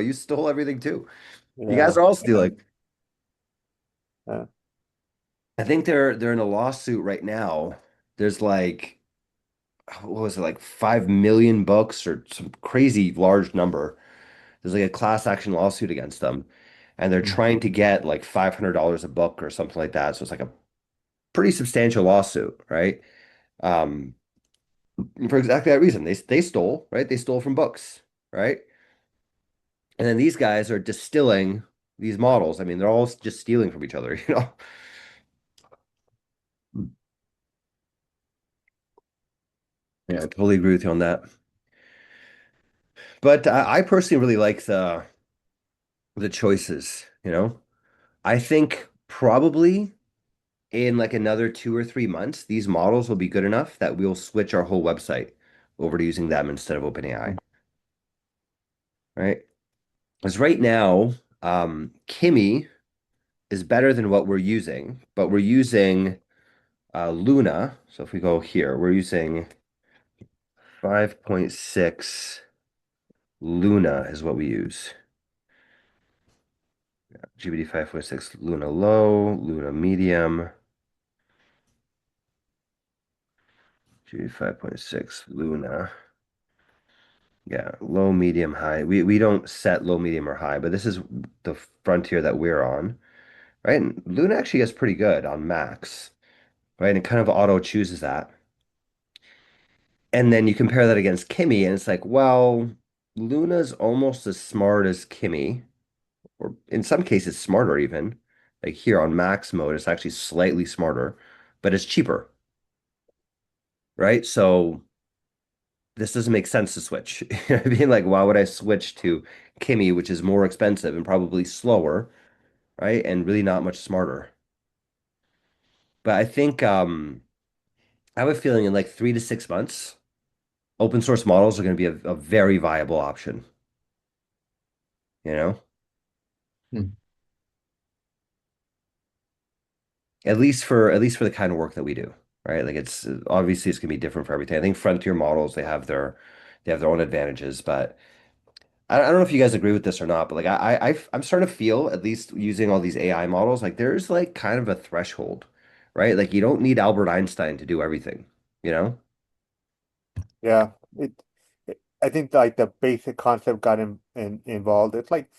You stole everything too. You guys Yeah. are all stealing. Yeah. I think they're in a lawsuit right now. There's like what was it, like 5 million books or some crazy large number. There's like a class action lawsuit against them, and they're Mm. trying to get like $500 a book or something like that. So it's like a pretty substantial lawsuit, right? Um, for exactly that reason. They stole, right? They stole from books, right? And then these guys are distilling these models. I mean, they're all just stealing from each other, you know? Yeah, I totally agree with you on that. But I personally really like the choices, you know? I think probably in like another 2 or 3 months, these models will be good enough that we'll switch our whole website over to using them instead of OpenAI, right? Because right now, Kimi is better than what we're using, but we're using Luna. So if we go here, we're using 5.6 Luna is what we use. GPT 5.6 Luna low, Luna medium, GPT 5.6 Luna. Yeah, low, medium, high. We don't set low, medium, or high, but this is the frontier that we're on, right? And Luna actually gets pretty good on max, right? And it kind of auto chooses that. And then you compare that against Kimi, and it's like, well, Luna's almost as smart as Kimi, or in some cases smarter even. Like here on max mode, it's actually slightly smarter, but it's cheaper, right? So this doesn't make sense to switch. You know what I mean? Like, why would I switch to Kimi, which is more expensive and probably slower, right? And really not much smarter. But I think I have a feeling in like 3 to 6 months, open source models are going to be a very viable option, you know? Mm. At least for the kind of work that we do, right? Like it's obviously it's gonna be different for everything. I think frontier models they have their own advantages, but I don't know if you guys agree with this or not, but like I'm starting to feel at least using all these AI models, like there's like kind of a threshold, right? Like you don't need Albert Einstein to do everything, you know? Yeah. I think like the basic concept got involved. It's like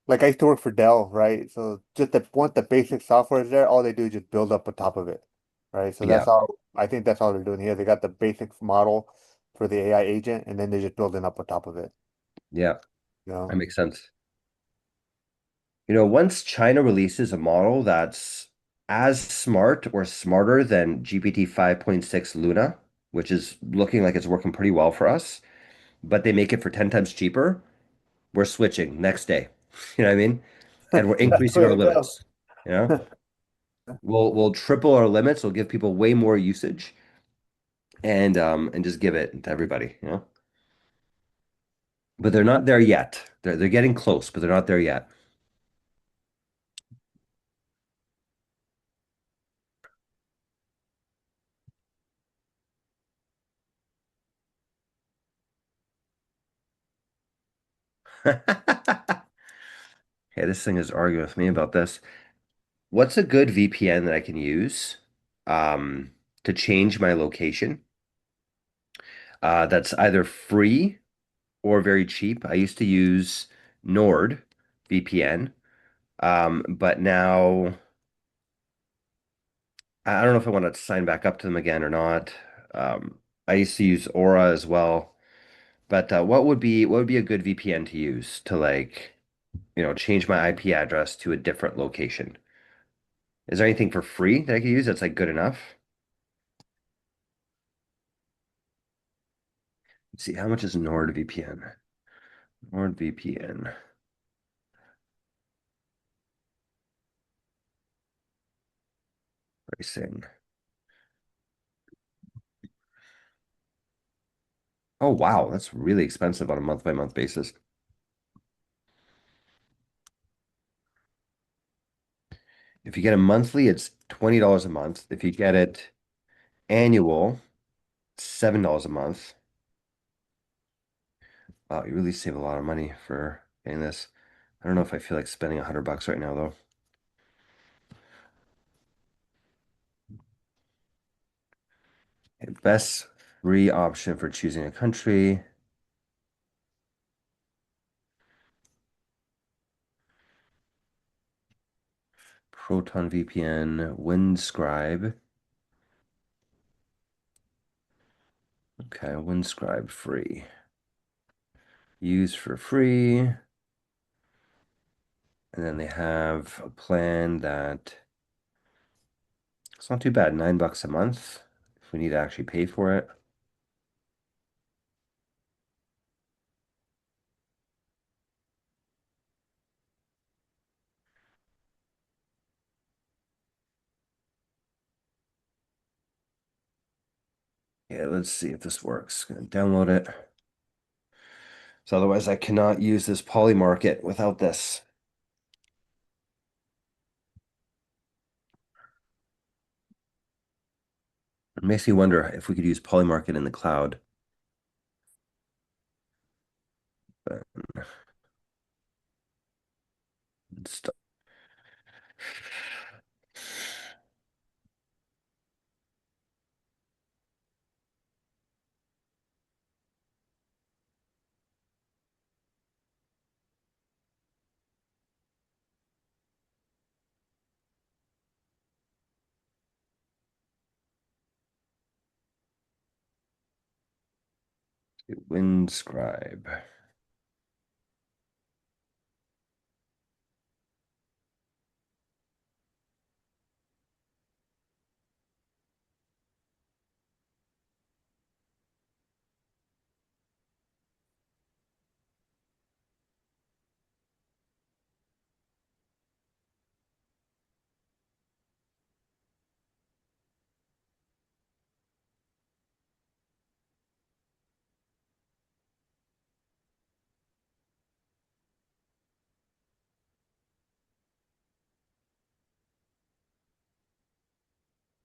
I used to work for Dell, right? So just the once the basic software is there, all they do is just build up on top of it, right? So Yeah, that's all. I think that's all they're doing here. They got the basic model for the AI agent, and then they're just building up on top of it. yeah, You that know? makes sense. Once China releases a model that's as smart or smarter than GPT 5.6 Luna, which is looking like it's working pretty well for us, but they make it for 10 times cheaper, we're switching next day. You know what I mean? And we're That's the increasing way our to go. limits. You know, we'll triple our limits. We'll give people way more usage and just give it to everybody, you know? But they're not there yet. They're getting close, but they're not there yet. Hey, this thing is arguing with me about this. What's a good VPN that I can use to change my location? That's either free or very cheap. I used to use Nord VPN, but now I don't know if I want to sign back up to them again or not. I used to use Aura as well, but what would be a good VPN to use to like change my IP address to a different location? Is there anything for free that I could use that's like good enough? Let's see, how much is NordVPN? NordVPN pricing. Oh wow, that's really expensive on a month by month basis. If you get a monthly, it's $20 a month. If you get it annual, $7 a month. Wow, you really save a lot of money for Getting this. I don't know if I feel like spending $100 right now though. Okay, best free option for choosing a country. Proton VPN, Windscribe. Okay, Windscribe free. Use for free. And then they have a plan that it's not too bad, $9 a month if we need to actually pay for it. Yeah, let's see if this works. Gonna download it. So otherwise I cannot use this Polymarket without this. It makes me wonder if we could use Polymarket in the cloud. But it's Windscribe.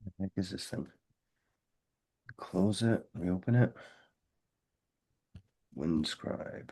What the heck is this thing? Close it, reopen it. Windscribe.